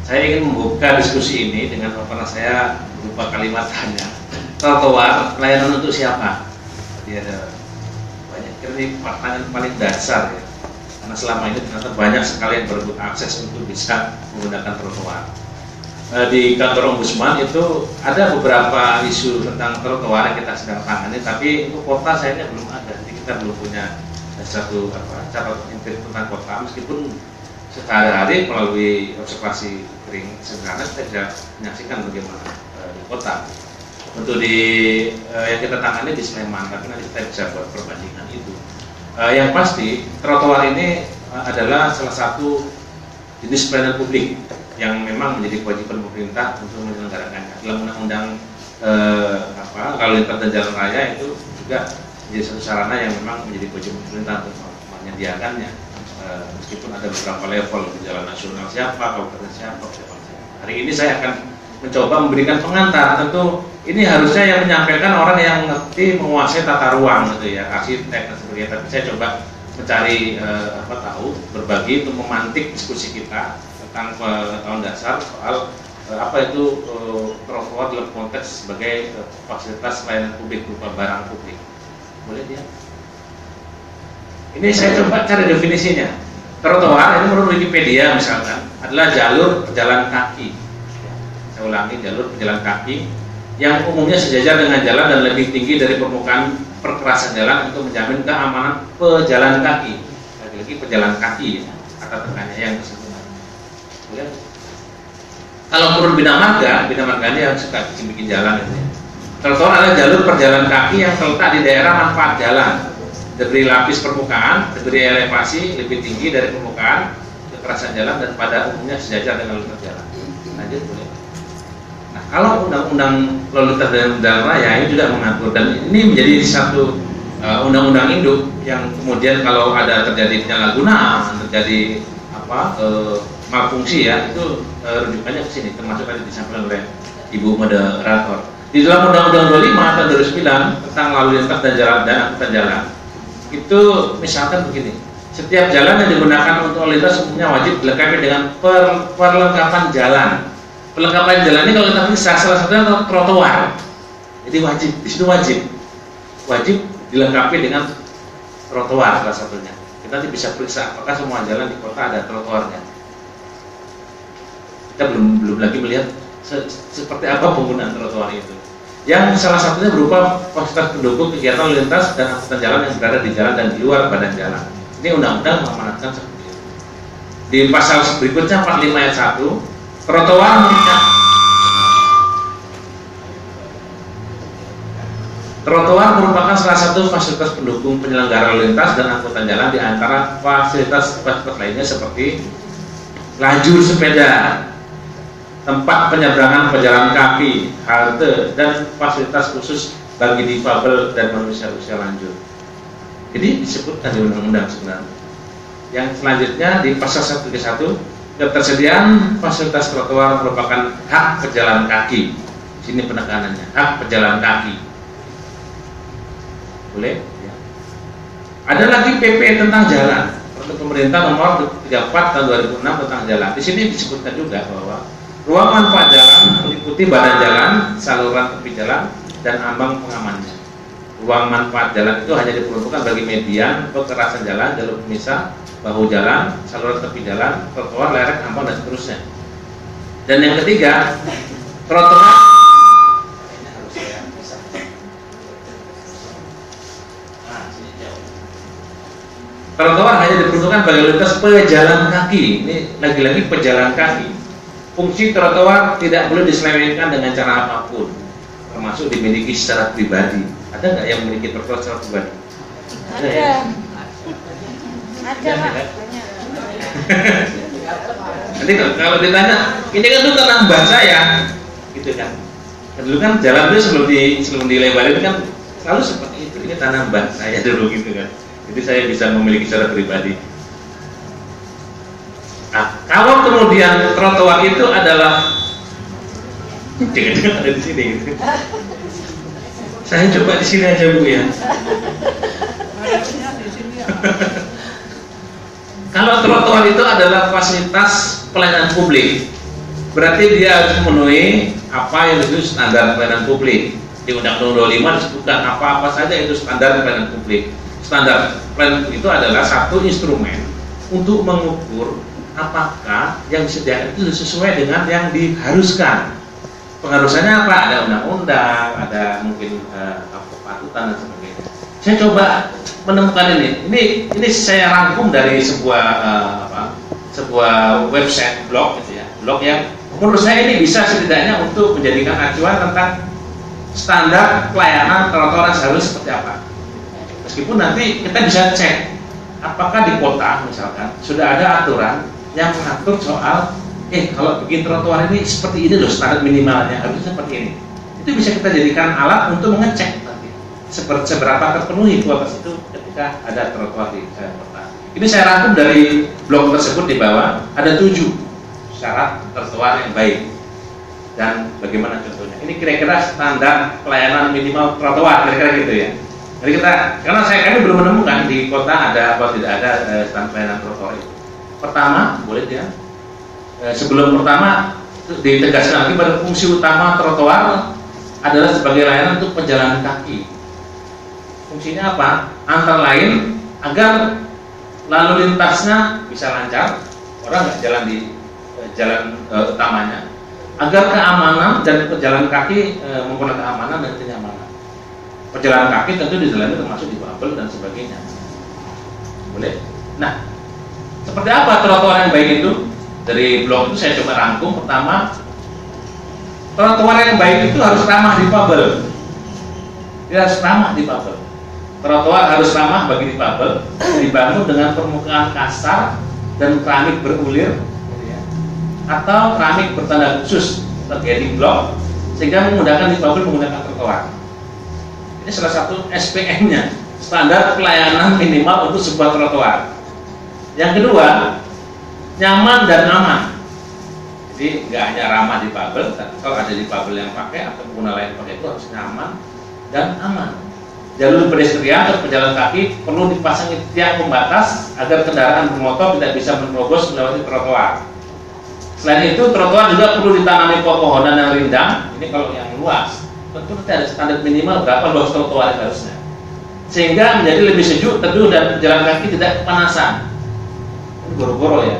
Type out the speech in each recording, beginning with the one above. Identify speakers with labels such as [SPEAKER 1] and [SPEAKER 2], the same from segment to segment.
[SPEAKER 1] saya ingin membuka diskusi ini dengan saya berupa kalimat tanya. Trotoar pelayanan untuk siapa? Jadi ada banyak, ini pertanyaan paling dasar ya. Karena selama ini ternyata banyak sekali yang berebut akses untuk bisa menggunakan trotoar. Di kantor Ombudsman itu ada beberapa isu tentang trotoar yang kita sedang tangani, tapi untuk kota sayangnya belum ada. Jadi kita belum punya satu catatan empirik tentang kota, meskipun sehari-hari melalui observasi kering sederhana kita bisa menyaksikan bagaimana di kota. Untuk yang kita tangani di Sleman, tapi nanti kita bisa buat perbandingan itu. Yang pasti trotoar ini adalah salah satu jenis pelayanan publik yang memang menjadi kewajiban pemerintah untuk menyelenggarakannya. Dalam undang-undang lalu lintas dan jalan raya itu juga menjadi satu sarana yang memang menjadi kewajiban pemerintah untuk menyediakannya. Meskipun ada beberapa level di jalan nasional siapa, kabupaten siapa. Hari ini saya akan mencoba memberikan pengantar. Tentu ini harusnya yang menyampaikan orang yang ngerti, menguasai tata ruang gitu ya, arsitek dan sebagainya. Tapi saya coba mencari berbagi untuk memantik diskusi kita tentang pengetahuan dasar soal apa itu trotoar dalam konteks sebagai fasilitas pelayanan publik berupa barang publik. Boleh dia? Ini saya coba cari definisinya. Trotoar ini menurut Wikipedia misalkan adalah jalur pejalan kaki. Saya ulangi, jalur pejalan kaki yang umumnya sejajar dengan jalan dan lebih tinggi dari permukaan perkerasan jalan untuk menjamin keamanan pejalan kaki. Lagi-lagi pejalan kaki ya, kata tengahnya yang tersebut. Kalau menurut Bina Marga ini yang suka bikin jalan ini. Trotoar adalah jalur perjalan kaki yang terletak di daerah manfaat jalan, diberi lapis permukaan, diberi elevasi lebih tinggi dari permukaan kekerasan jalan dan pada umumnya sejajar dengan lintas jalan. Lanjut boleh. Nah, kalau undang-undang lalu lintas dan jalan raya ini juga mengatur, dan ini menjadi satu undang-undang induk yang kemudian kalau ada terjadi penyalahgunaan, terjadi malfungsi ya, itu rujukannya ke sini, termasuk tadi disampaikan oleh Ibu moderator. Di dalam Undang-Undang 25 tahun 2009 tentang lalu lintas dan jalan dan angkutan jalan, itu misalkan begini, setiap jalan yang digunakan untuk lalu lintas umumnya wajib dilengkapi dengan perlengkapan jalan. Perlengkapan jalan ini kalau kita bisa salah satunya trotoar. Jadi wajib, di situ wajib dilengkapi dengan trotoar salah satunya. Kita nanti bisa periksa apakah semua jalan di kota ada trotoarnya. Kita belum lagi melihat seperti apa penggunaan trotoar itu. Yang salah satunya berupa fasilitas pendukung kegiatan lalu lintas dan angkutan jalan yang berada di jalan dan di luar badan jalan. Ini undang-undang mengamanatkan seperti itu. Di pasal berikutnya 45 ayat 1, trotoar merupakan salah satu fasilitas pendukung penyelenggara lalu lintas dan angkutan jalan di antara fasilitas lainnya seperti lajur sepeda, tempat penyeberangan pejalan kaki, halte, dan fasilitas khusus bagi difabel dan manusia usia lanjut. Jadi disebutkan di undang-undang sebenarnya. Yang selanjutnya di pasal 131, ketersediaan fasilitas trotoar merupakan hak pejalan kaki. Sini penekanannya, hak pejalan kaki. Boleh? Ya. Ada lagi PP tentang jalan. Peraturan Pemerintah nomor 34 tahun 2006 tentang jalan. Di sini disebutkan juga bahwa ruang manfaat jalan meliputi badan jalan, saluran tepi jalan, dan ambang pengamannya. Ruang manfaat jalan itu hanya diperuntukkan bagi median, pekerasan jalan, jalur pemisah, bahu jalan, saluran tepi jalan, trotoar, lereng, ambang, dan seterusnya. Dan yang ketiga, trotoar hanya diperuntukkan bagi lintas pejalan kaki. Ini lagi-lagi pejalan kaki. Fungsi trotoar tidak boleh diselewengkan dengan cara apapun, termasuk dimiliki secara pribadi. Ada nggak yang memiliki trotoar secara pribadi?
[SPEAKER 2] Ada. Ada Pak.
[SPEAKER 1] Nanti kalau ditanya, ini kan itu tanah mbah saya, gitu kan. Dulu kan jalan itu sebelum dilebarin kan selalu seperti itu. Ini tanah mbah saya dulu gitu kan. Jadi saya bisa memiliki secara pribadi. Nah, kalau kemudian trotoar itu adalah jangan ada di sini gitu. Saya coba di sini aja Bu ya. Kalau trotoar itu adalah fasilitas pelayanan publik berarti dia harus memenuhi apa yang disebut standar pelayanan publik. Di Undang-Undang 25 disebutkan apa-apa saja itu standar pelayanan publik. Standar pelayanan publik itu adalah satu instrumen untuk mengukur apakah yang disediakan itu sesuai dengan yang diharuskan. Pengharusannya apa? Ada undang-undang, ada mungkin kepatutan dan sebagainya. Saya coba menemukan ini saya rangkum dari sebuah website blog gitu ya, blog yang menurut saya ini bisa setidaknya untuk menjadikan acuan tentang standar pelayanan trotoar seharusnya seperti apa. Meskipun nanti kita bisa cek apakah di kota misalkan sudah ada aturan yang mengatur soal kalau bikin trotoar ini seperti ini loh standar minimalnya harusnya seperti ini. Itu bisa kita jadikan alat untuk mengecek nanti seberapa terpenuhi kualitas itu ketika ada trotoar di kota. Ini saya rangkum dari blog tersebut. Di bawah ada 7 syarat trotoar yang baik dan bagaimana contohnya. Ini kira-kira standar pelayanan minimal trotoar kira-kira gitu ya. Jadi karena kami belum menemukan di kota ada atau tidak ada standar pelayanan trotoar itu. Pertama, boleh ya. Sebelum pertama ditegaskan lagi pada fungsi utama trotoar adalah sebagai layanan untuk pejalan kaki. Fungsinya apa? Antara lain agar lalu lintasnya bisa lancar, orang nggak jalan di jalan utamanya, agar keamanan dan pejalan kaki mempunyai keamanan dan kenyamanan. Pejalan kaki tentu di dalamnya termasuk difabel dan sebagainya. Boleh? Nah, seperti apa trotoar yang baik itu? Dari blog itu saya coba rangkum. Pertama, trotoar yang baik itu harus ramah difabel. Dia harus ramah difabel. Trotoar harus ramah bagi difabel, dibangun dengan permukaan kasar dan keramik berulir, atau keramik bertanda khusus terjadi blok sehingga memudahkan difabel menggunakan trotoar. Ini salah satu SPM-nya, standar pelayanan minimal untuk sebuah trotoar. Yang kedua, nyaman dan aman. Jadi nggak hanya ramah difabel, tapi kalau ada difabel yang pakai atau pengguna lain pakai itu harus nyaman dan aman. Jalur pedestrian atau pejalan kaki perlu dipasangi tiang pembatas agar kendaraan bermotor tidak bisa menerobos melewati trotoar. Selain itu, trotoar juga perlu ditanami pepohonan yang rindang. Ini kalau yang luas, tentu nanti ada standar minimal berapa luas trotoar harusnya, sehingga menjadi lebih sejuk, teduh, dan pejalan kaki tidak kepanasan. Ini boro-boro ya.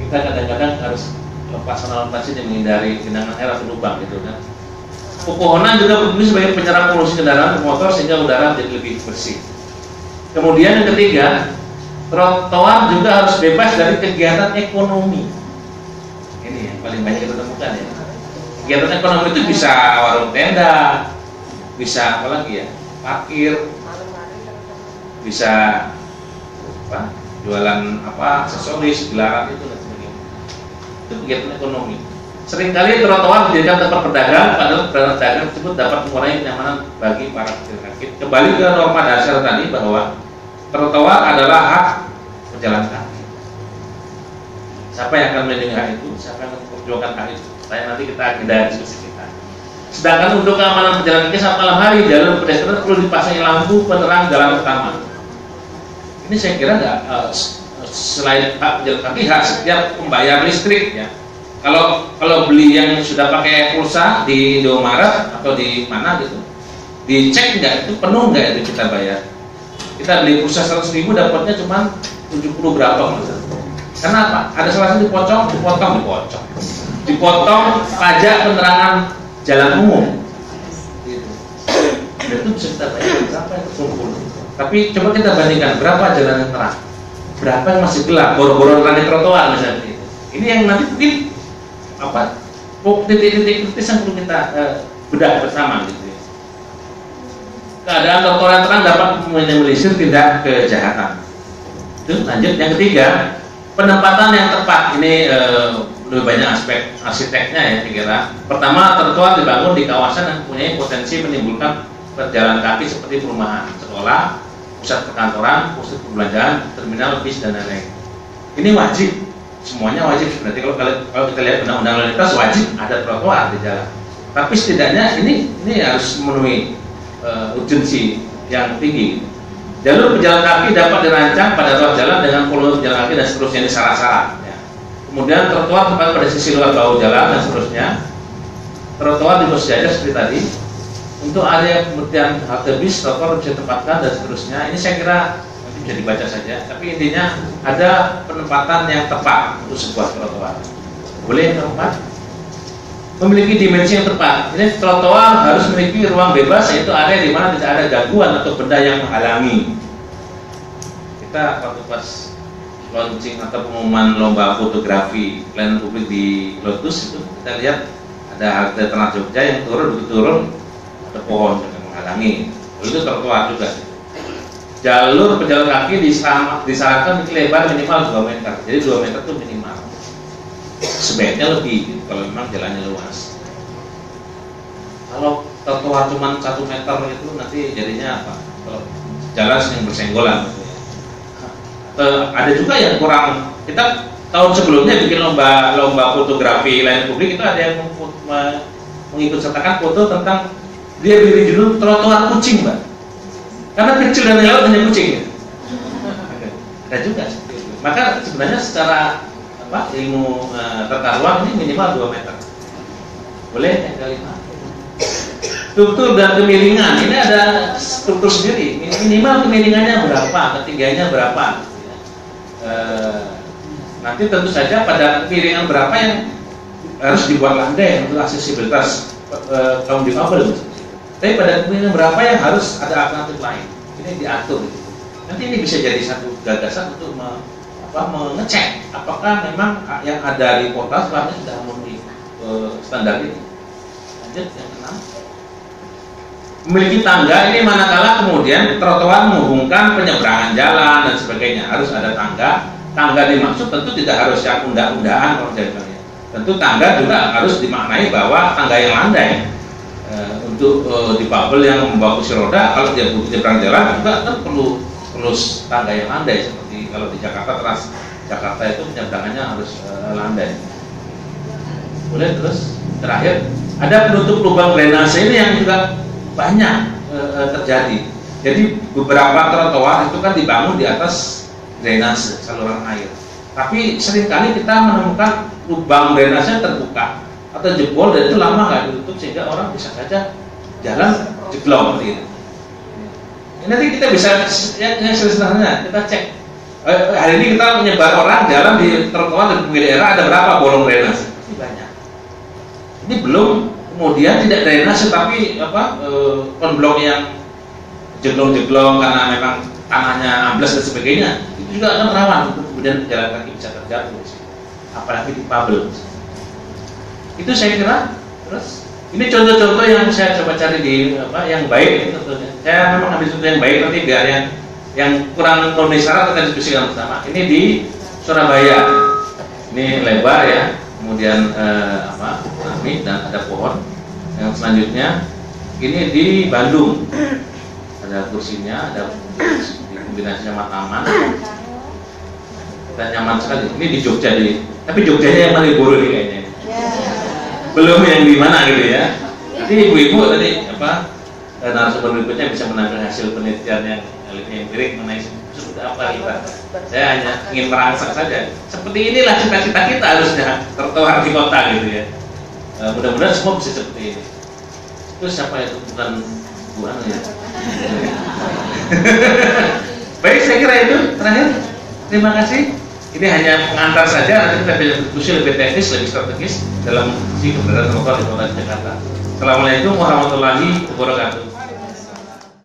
[SPEAKER 1] Kita kadang-kadang harus lepas sana-lepas ini menghindari genangan air atau lubang gitu kan. Pepohonan juga berfungsi sebagai penyerap polusi kendaraan bermotor sehingga udara menjadi lebih bersih. Kemudian yang ketiga, trotoar juga harus bebas dari kegiatan ekonomi. Ini yang paling banyak kita temukan ya. Kegiatan ekonomi itu bisa warung tenda, bisa apa lagi ya, parkir, bisa jualan aksesoris, gelaran itu dan sebagainya. Itu kegiatan ekonomi. Seringkali trotoar dijadikan tempat berdagang, padahal berdagang tersebut dapat mengurangi kenyamanan bagi para pejalan kaki. Kembali ke norma dasar tadi bahwa trotoar adalah hak pejalan kaki. Siapa yang akan melindungi hak itu? Siapa yang akan memperjuangkan hak itu? Nanti kita agenda diskusi kita. Sedangkan untuk keamanan pejalan kaki saat malam hari, jalur pedestrian perlu dipasangi lampu penerang jalan utama. Ini saya kira selain hak pejalan kaki, hak setiap pembayar listrik ya. Kalau beli yang sudah pakai pulsa di Indomaret atau di mana gitu, dicek nggak itu penuh nggak itu kita bayar. Kita beli pulsa 100.000 dapatnya cuma 70 berapa misalnya. Karena apa? Ada salah satu dipotong pajak penerangan jalan umum. Gitu. Dan itu bisa kita bayar berapa yang terkumpul. Tapi coba kita bandingkan berapa jalan yang terang, berapa yang masih gelap, boro-boro terang di trotoar misalnya. Ini yang nanti mungkin titik-titik kritis yang perlu kita bedah bersama gitu ya. Keadaan trotoar yang terang dapat meminimalisir tindak kejahatan. Itu lanjut yang ketiga, penempatan yang tepat. Ini lebih banyak aspek arsiteknya ya kira. Pertama, trotoar dibangun di kawasan yang mempunyai potensi menimbulkan perjalanan kaki seperti perumahan, sekolah, pusat perkantoran, pusat perbelanjaan, terminal bis dan lain-lain. Ini wajib. Semuanya wajib. Berarti kalau kita lihat undang-undang lalu lintas wajib ada trotoar di jalan. Tapi setidaknya ini harus memenuhi urgensi yang tinggi. Jalur pejalan kaki dapat dirancang pada ruas jalan dengan volume pejalan kaki dan seterusnya, ini syarat-syarat. Ya. Kemudian trotoar tepat pada sisi luar bahu jalan dan seterusnya. Trotoar di pos jajar seperti tadi. Untuk area kemudian halte bis, trotoar bisa ditempatkan dan seterusnya. Ini saya kira nanti bisa dibaca saja. Tapi intinya ada penempatan yang tepat untuk sebuah trotoar. Boleh yang keempat? Memiliki dimensi yang tepat. Ini trotoar harus memiliki ruang bebas, yaitu area di mana tidak ada gangguan atau benda yang menghalangi. Kita waktu pas launching atau pengumuman lomba fotografi pelayanan publik di Lotus itu kita lihat ada halte Trans Jogja yang turun ada pohon yang menghalangi. Itu trotoar juga. Jalur pejalan kaki disarankan lebar minimal 2 meter. Jadi 2 meter itu minimal. Sebaiknya lebih kalau memang jalannya luas. Kalau trotoar cuma 1 meter itu nanti jadinya apa? Kalau jalan sering bersenggolan. Ada juga yang kurang. Kita tahun sebelumnya bikin lomba fotografi layanan publik itu ada yang mengikut sertakan foto tentang dia berdiri dulu trotoar kucing, Mbak. Karena kecil dan lewat hanya kucing. Ada juga. Maka sebenarnya secara ilmu tata ruang ini minimal 2 meter. Boleh yang kelima. Struktur dan kemiringan ini ada struktur sendiri. Minimal kemiringannya berapa, ketinggiannya berapa. Nanti tentu saja pada kemiringan berapa yang harus dibuat landai untuk aksesibilitas kaum difabel. Tapi pada kemiringan berapa yang harus ada alternatif lain. Ini diatur. Nanti ini bisa jadi satu gagasan untuk mengecek apakah memang yang ada di kota sebenarnya sudah memenuhi standar ini. Lanjut yang keenam. Memiliki tangga ini manakala kemudian trotoar menghubungkan penyeberangan jalan dan sebagainya, harus ada tangga. Tangga dimaksud tentu tidak harus yang undang-undangan kalau jalannya. Tentu tangga juga harus dimaknai bahwa tangga yang landai. Untuk difabel yang membawa kursi roda, kalau dia menyeberang jalan juga kan perlu tangga yang landai, seperti kalau di Jakarta Trans Jakarta itu penyeberangannya harus landai. Boleh terus terakhir ada penutup lubang drainase ini yang juga banyak terjadi. Jadi beberapa trotoar itu kan dibangun di atas drainase saluran air. Tapi seringkali kita menemukan lubang drainase terbuka atau jebol dan itu lama nggak ditutup sehingga orang bisa saja jalan jeblok seperti itu. Ini nanti kita bisa yang sederhana kita cek. Hari ini kita menyebar orang jalan di trotoar di pinggir daerah ada berapa bolong drainase? Ini banyak. Ini belum kemudian tidak drainase tapi konblok yang jeglong-jeglong karena memang tanahnya ambles dan sebagainya. Itu juga akan rawan untuk kemudian pejalan kaki bisa terjatuh. Apalagi di pabel. Itu saya kira. Terus ini contoh-contoh yang saya coba cari di yang baik ini contohnya. Saya memang ambil contoh yang baik nanti biar yang kurang memenuhi syarat kita diskusikan bersama. Ini di Surabaya. Ini lebar ya. Kemudian rame dan ada pohon. Yang selanjutnya ini di Bandung. Ada kursinya, ada kombinasi sama taman. Dan nyaman sekali. Ini di Jogja tapi Jogjanya yang Malioboro nih kayaknya. Belum yang di mana gitu ya. Nanti ibu-ibu tadi narasumber berikutnya bisa menampilkan hasil penelitian yang empirik mengenai seperti apa kita. Saya hanya ingin merangsang saja. Seperti inilah cita-cita kita harusnya trotoar di kota gitu ya. Mudah-mudahan semua bisa seperti ini. Itu siapa itu bukan Bu Anu ya. Baik, saya kira itu terakhir. Terima kasih. Ini hanya pengantar saja, nanti kita bisa diskusi lebih teknis, lebih strategis dalam si keberadaan trotoar di kota Jakarta. Assalamualaikum warahmatullahi wabarakatuh.